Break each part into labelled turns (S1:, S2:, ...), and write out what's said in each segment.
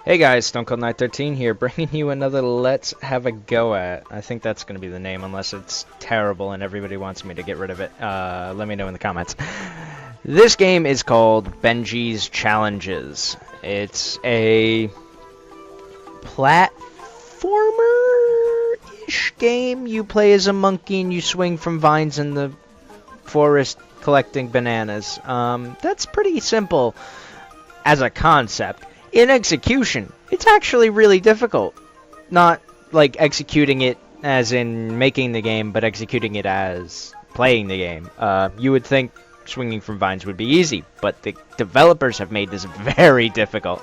S1: Hey guys, Stone Cold Knight 13 here, bringing you another Let's Have a Go At. I think that's going to be the name, unless it's terrible and everybody wants me to get rid of it. Let me know in the comments. This game is called Benji's Challenges. It's a platformer-ish game. You play as a monkey and you swing from vines in the forest collecting bananas. That's pretty simple as a concept. In execution, it's actually really difficult. Not like executing it as in making the game, but executing it as playing the game. You would think swinging from vines would be easy, but the developers have made this very difficult.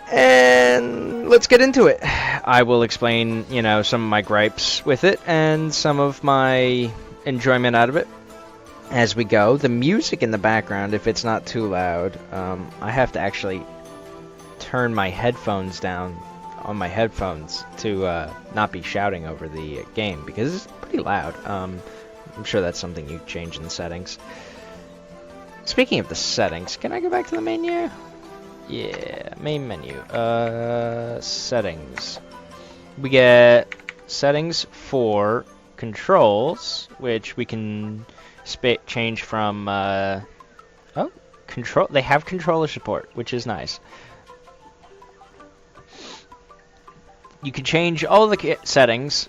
S1: And let's get into it. I will explain, some of my gripes with it and some of my enjoyment out of it as we go. The music in the background, if it's not too loud, I have to actually turn my headphones down on my headphones to not be shouting over the game, because it's pretty loud. I'm sure that's something you change in the settings. Speaking of the settings, can I go back to the menu? Yeah, main menu. Settings. We get settings for controls, which we can change from, control. They have controller support, which is nice. You can change all the settings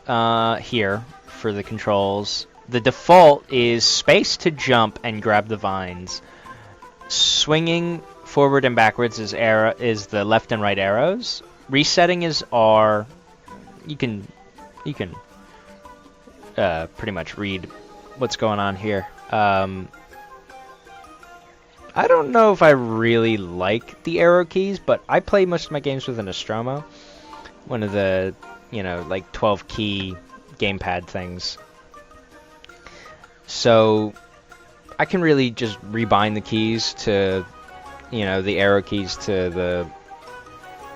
S1: here for the controls. The default is space to jump and grab the vines. Swinging forward and backwards is the left and right arrows. Resetting is R. You can pretty much read what's going on here. I don't know if I really like the arrow keys, but I play most of my games with an Nostromo, one of the, like 12 key gamepad things. So I can really just rebind the keys to, the arrow keys to the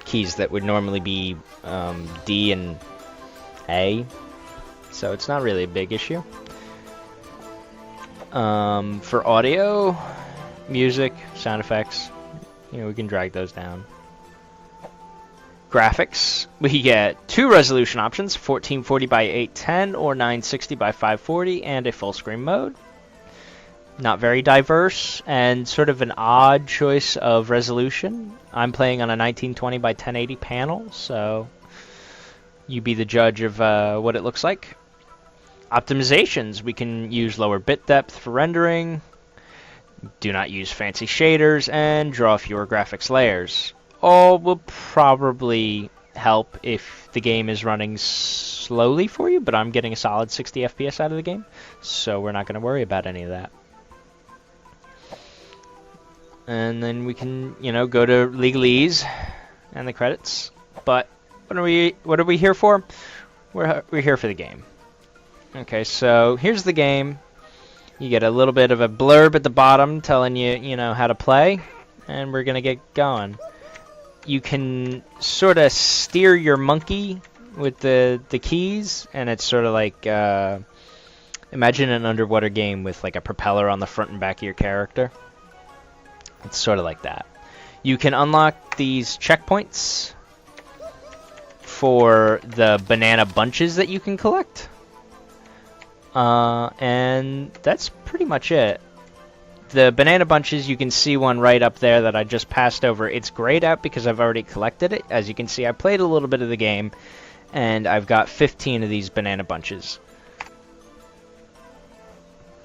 S1: keys that would normally be D and A. So it's not really a big issue. For audio, music, sound effects, we can drag those down. Graphics, we get two resolution options, 1440 by 810 or 960 by 540, and a full screen mode. Not very diverse, and sort of an odd choice of resolution. I'm playing on a 1920 by 1080 panel, so you be the judge of what it looks like. Optimizations, we can use lower bit depth for rendering, do not use fancy shaders, and draw fewer graphics layers. All will probably help if the game is running slowly for you, but I'm getting a solid 60 FPS out of the game, so we're not going to worry about any of that. And then we can, go to legalese and the credits. But what are we here for? We're here for the game. Okay, so here's the game. You get a little bit of a blurb at the bottom telling you, how to play, and we're gonna get going. You can sort of steer your monkey with the keys, and it's sort of like imagine an underwater game with like a propeller on the front and back of your character. It's sort of like that. You can unlock these checkpoints for the banana bunches that you can collect. And that's pretty much it. The banana bunches, you can see one right up there that I just passed over. It's grayed out because I've already collected it. As you can see, I played a little bit of the game, and I've got 15 of these banana bunches.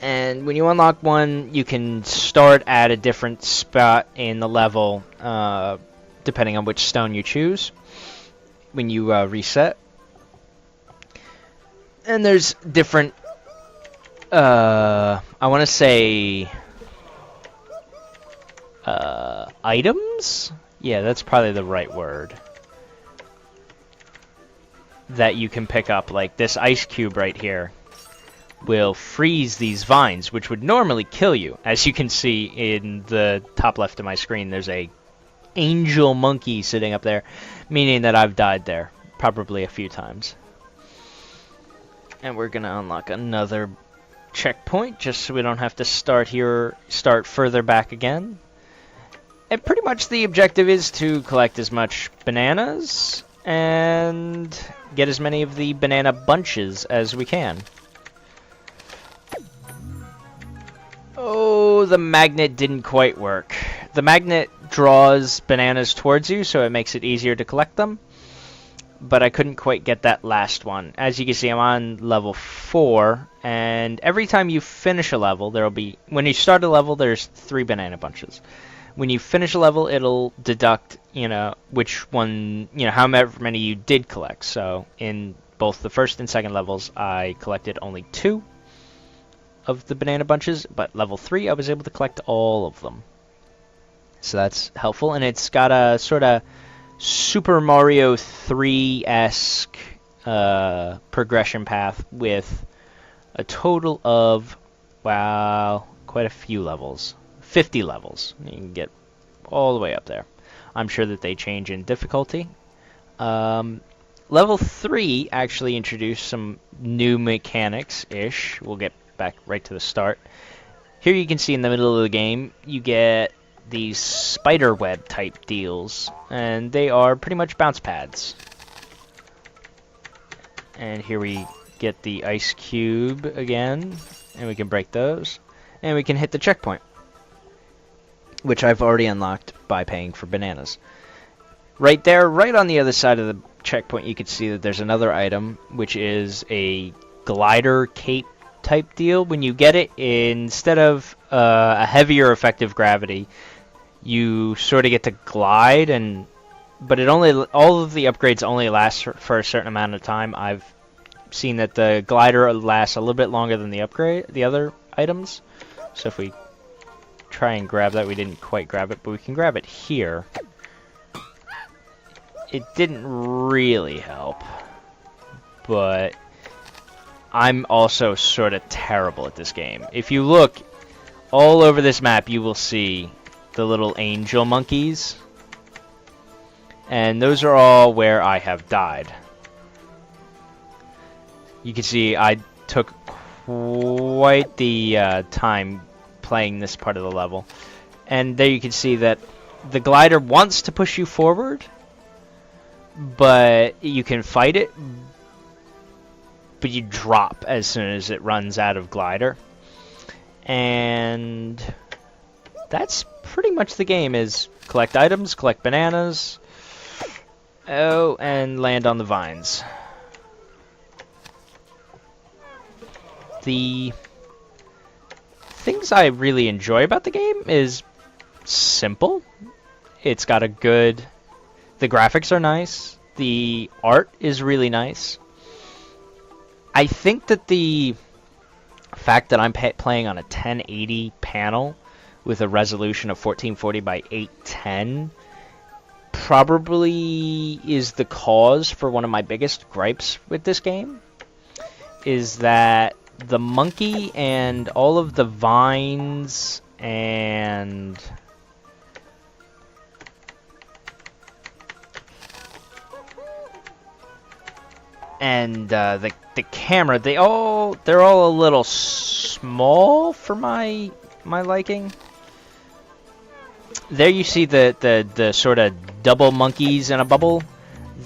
S1: And when you unlock one, you can start at a different spot in the level, depending on which stone you choose when you reset. And there's different, I want to say, items? Yeah, that's probably the right word. That you can pick up, like this ice cube right here will freeze these vines, which would normally kill you. As you can see in the top left of my screen, there's a angel monkey sitting up there, meaning that I've died there probably a few times. And we're gonna unlock another checkpoint just so we don't have to start further back again. And pretty much the objective is to collect as much bananas and get as many of the banana bunches as we can. Oh, the magnet didn't quite work. The magnet draws bananas towards you, so it makes it easier to collect them. But I couldn't quite get that last one. As you can see, I'm on level 4, and every time you finish a level, there'll be... When you start a level, there's 3 banana bunches. When you finish a level, it'll deduct, which one, however many you did collect. So in both the first and second levels, I collected only 2 of the banana bunches, but level 3, I was able to collect all of them. So that's helpful, and it's got a sort of Super Mario 3-esque progression path with a total of, wow, quite a few levels. 50 levels. You can get all the way up there. I'm sure that they change in difficulty. Level 3 actually introduced some new mechanics-ish. We'll get back right to the start. Here you can see in the middle of the game, you get these spider web type deals, and they are pretty much bounce pads. And here we get the ice cube again, and we can break those, and we can hit the checkpoint, which I've already unlocked by paying for bananas. Right there, right on the other side of the checkpoint, you can see that there's another item, which is a glider cape type deal. When you get it, instead of a heavier effective gravity, you sort of get to glide, but all of the upgrades only last for a certain amount of time. I've seen that the glider lasts a little bit longer than the other items. So if we try and grab that, we didn't quite grab it, but we can grab it here. It didn't really help, but I'm also sort of terrible at this game. If you look all over this map, you will see the little angel monkeys, and those are all where I have died. You can see I took quite the time playing this part of the level, and there you can see that the glider wants to push you forward, but you can fight it, but you drop as soon as it runs out of glider. And that's pretty much the game, is collect items, collect bananas, and land on the vines. The things I really enjoy about the game is simple. It's got the graphics are nice, the art is really nice. I think that the fact that I'm playing on a 1080 panel with a resolution of 1440 by 810 probably is the cause for one of my biggest gripes with this game, is that the monkey and all of the vines and the camera, they're all a little small for my liking. There you see the sort of double monkeys in a bubble.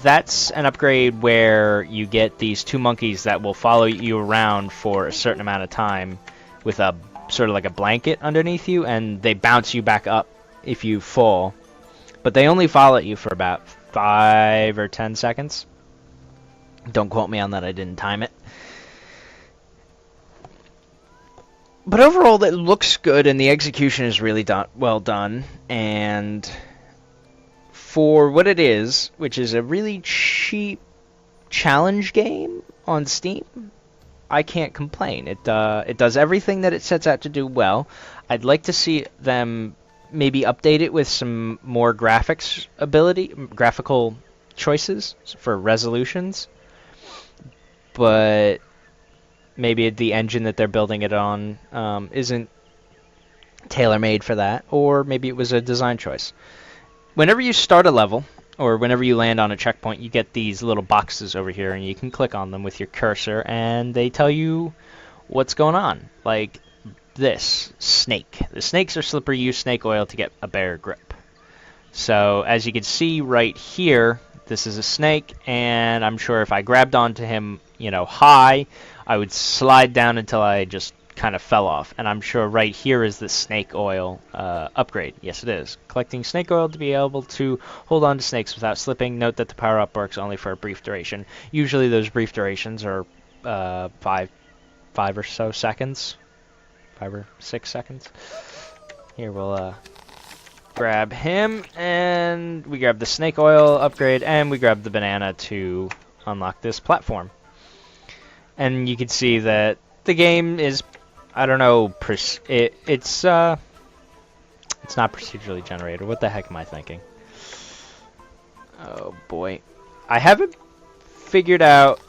S1: That's an upgrade where you get these 2 monkeys that will follow you around for a certain amount of time with a sort of like a blanket underneath you, and they bounce you back up if you fall. But they only follow you for about 5 or 10 seconds. Don't quote me on that, I didn't time it. But overall, it looks good, and the execution is really well done. And for what it is, which is a really cheap challenge game on Steam, I can't complain. It does everything that it sets out to do well. I'd like to see them maybe update it with some more graphical choices for resolutions. But maybe the engine that they're building it on isn't tailor-made for that, or maybe it was a design choice. Whenever you start a level, or whenever you land on a checkpoint, you get these little boxes over here, and you can click on them with your cursor, and they tell you what's going on. Like this, snake. The snakes are slippery, use snake oil to get a better grip. So as you can see right here, this is a snake, and I'm sure if I grabbed onto him, you know, high, I would slide down until I just kind of fell off. And I'm sure right here is the snake oil upgrade. Yes, it is. Collecting snake oil to be able to hold on to snakes without slipping. Note that the power-up works only for a brief duration. Usually those brief durations are 5 or so seconds. 5 or 6 seconds. Here, we'll grab him, and we grab the snake oil upgrade, and we grab the banana to unlock this platform. And you can see that the game is, I don't know, it's not procedurally generated. What the heck am I thinking? Oh boy. I haven't figured out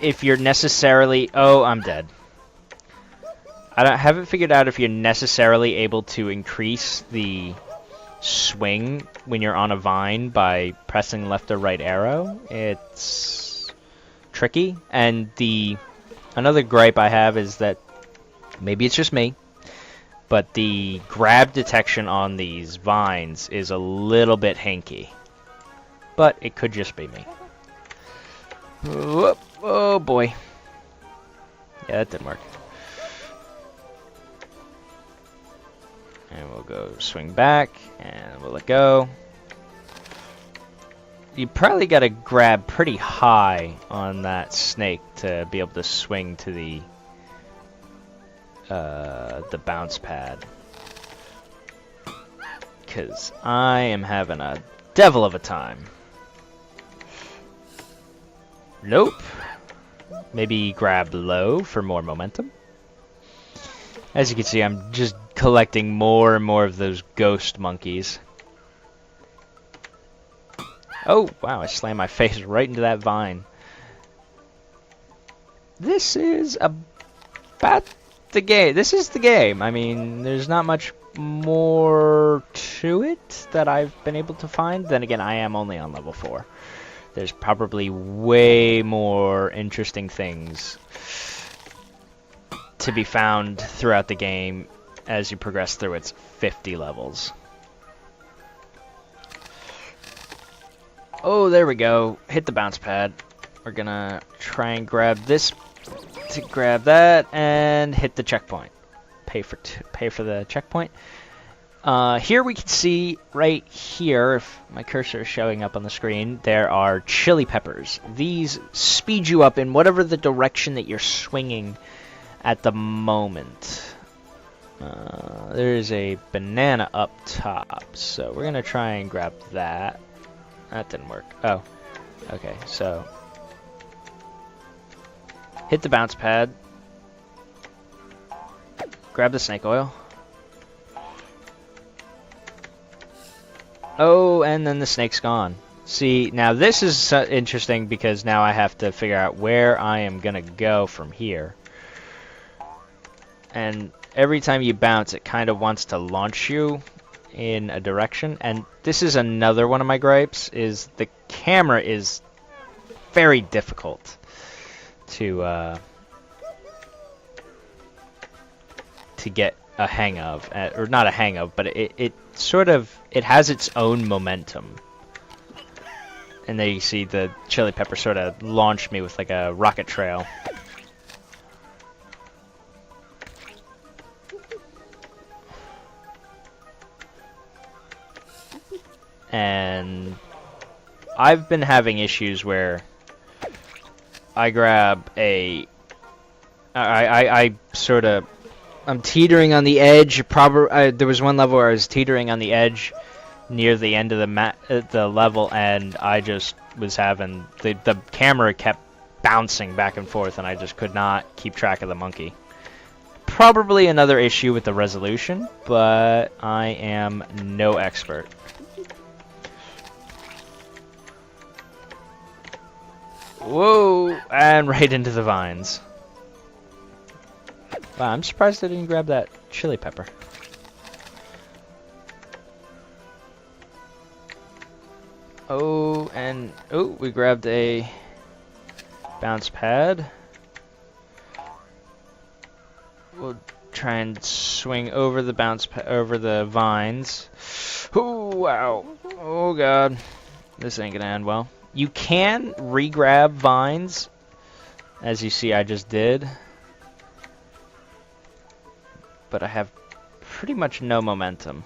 S1: if you're necessarily... Oh, I'm dead. I haven't figured out if you're necessarily able to increase the swing when you're on a vine by pressing left or right arrow. It's tricky. And another gripe I have is that maybe it's just me, but the grab detection on these vines is a little bit hinky. But it could just be me. Oh boy. Yeah, that didn't work. And we'll go swing back, and we'll let go. You probably got to grab pretty high on that snake to be able to swing to the bounce pad. Because I am having a devil of a time. Nope. Maybe grab low for more momentum. As you can see, I'm just collecting more and more of those ghost monkeys. Oh, wow, I slammed my face right into that vine. This is about the game. This is the game. I mean, there's not much more to it that I've been able to find. Then again, I am only on level 4. There's probably way more interesting things to be found throughout the game as you progress through its 50 levels. Oh, there we go. Hit the bounce pad. We're gonna try and grab this to grab that and hit the checkpoint. Pay for the checkpoint. Here we can see right here, if my cursor is showing up on the screen, there are chili peppers. These speed you up in whatever the direction that you're swinging at the moment. There's a banana up top, so we're gonna try and grab that. That didn't work. Oh, okay, so hit the bounce pad, grab the snake oil. Oh, and then the snake's gone. See, now this is interesting because now I have to figure out where I am gonna go from here. And every time you bounce, it kind of wants to launch you in a direction. And this is another one of my gripes, is the camera is very difficult to get a hang of, or not a hang of, but it sort of, it has its own momentum. And there you see the chili pepper sort of launch me with like a rocket trail. And I've been having issues where I grab a... I sort of... I'm teetering on the edge. There was one level where I was teetering on the edge near the end of the level, and I just was having... The camera kept bouncing back and forth, and I just could not keep track of the monkey. Probably another issue with the resolution, but I am no expert. Whoa! And right into the vines. Wow, I'm surprised I didn't grab that chili pepper. Oh, and... Oh, we grabbed a bounce pad. We'll try and swing over the over the vines. Oh, wow. Oh god, this ain't gonna end well. You can re-grab vines, as you see I just did, but I have pretty much no momentum.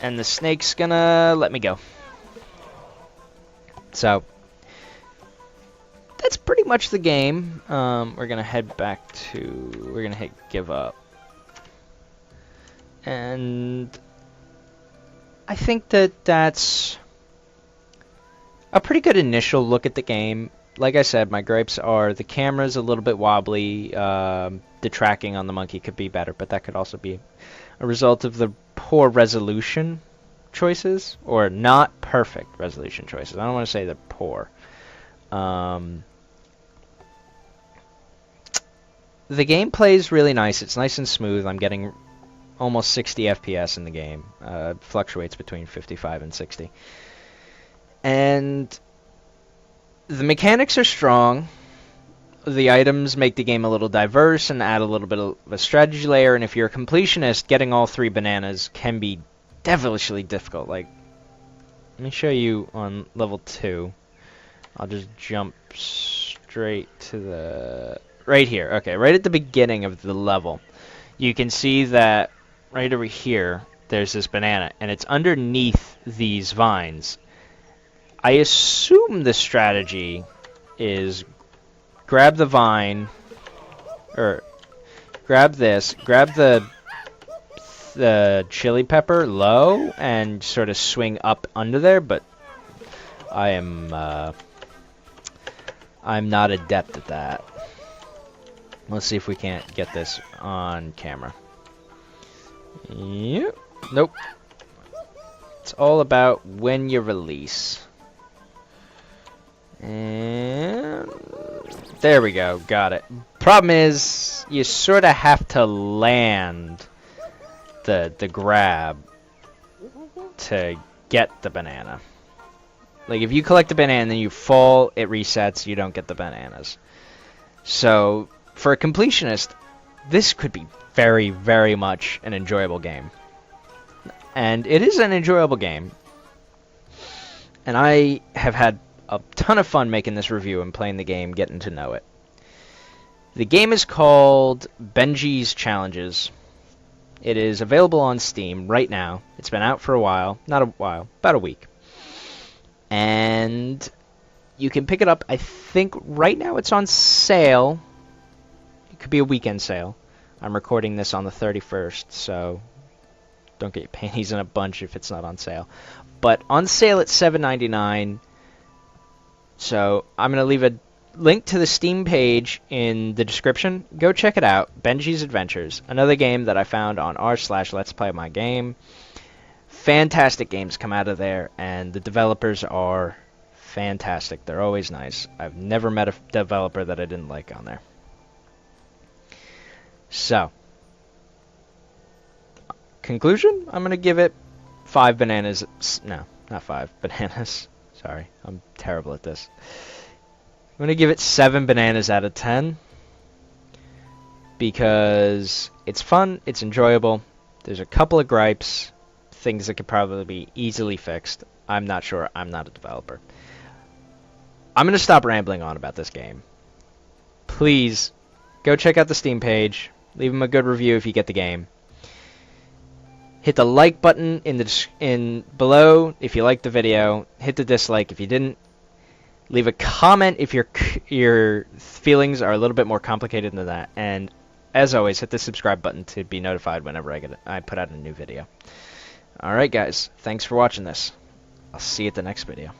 S1: And the snake's gonna let me go. So, that's pretty much the game. We're gonna head back to, we're gonna hit give up. And I think that that's a pretty good initial look at the game. Like I said, my gripes are the camera's a little bit wobbly. The tracking on the monkey could be better, but that could also be a result of the poor resolution choices, or not perfect resolution choices. I don't want to say they're poor. The gameplay is really nice. It's nice and smooth. I'm getting almost 60 FPS in the game. Fluctuates between 55 and 60. And the mechanics are strong. The items make the game a little diverse and add a little bit of a strategy layer. And if you're a completionist, getting all 3 bananas can be devilishly difficult. Like, let me show you on level 2. I'll just jump straight to the... right here. Okay, right at the beginning of the level. You can see that right over here, there's this banana, and it's underneath these vines. I assume the strategy is grab the vine, or grab this, grab the chili pepper low, and sort of swing up under there, but I'm not adept at that. Let's see if we can't get this on camera. Yep. Nope. It's all about when you release. And there we go. Got it. Problem is, you sort of have to land the grab to get the banana. Like, if you collect the banana and then you fall, it resets, you don't get the bananas. So, for a completionist, this could be very, very much an enjoyable game. And it is an enjoyable game. And I have had a ton of fun making this review and playing the game, getting to know it. The game is called Benji's Challenges. It is available on Steam right now. It's been out for a while. Not a while, about a week. And you can pick it up, I think right now it's on sale. It could be a weekend sale. I'm recording this on the 31st, so don't get your panties in a bunch if it's not on sale. But on sale it's $7.99. So I'm going to leave a link to the Steam page in the description. Go check it out. Benji's Adventures. Another game that I found on r/Let's Play My Game. Fantastic games come out of there, and the developers are fantastic. They're always nice. I've never met a developer that I didn't like on there. So, conclusion, I'm going to give it 5 bananas. No, not 5 bananas. Sorry, I'm terrible at this. I'm going to give it 7 bananas out of 10 because it's fun, it's enjoyable. There's a couple of gripes, things that could probably be easily fixed. I'm not sure. I'm not a developer. I'm going to stop rambling on about this game. Please, go check out the Steam page. Leave them a good review if you get the game. Hit the like button in below if you liked the video. Hit the dislike if you didn't. Leave a comment if your feelings are a little bit more complicated than that. And as always, hit the subscribe button to be notified whenever I put out a new video. Alright guys, thanks for watching this. I'll see you at the next video.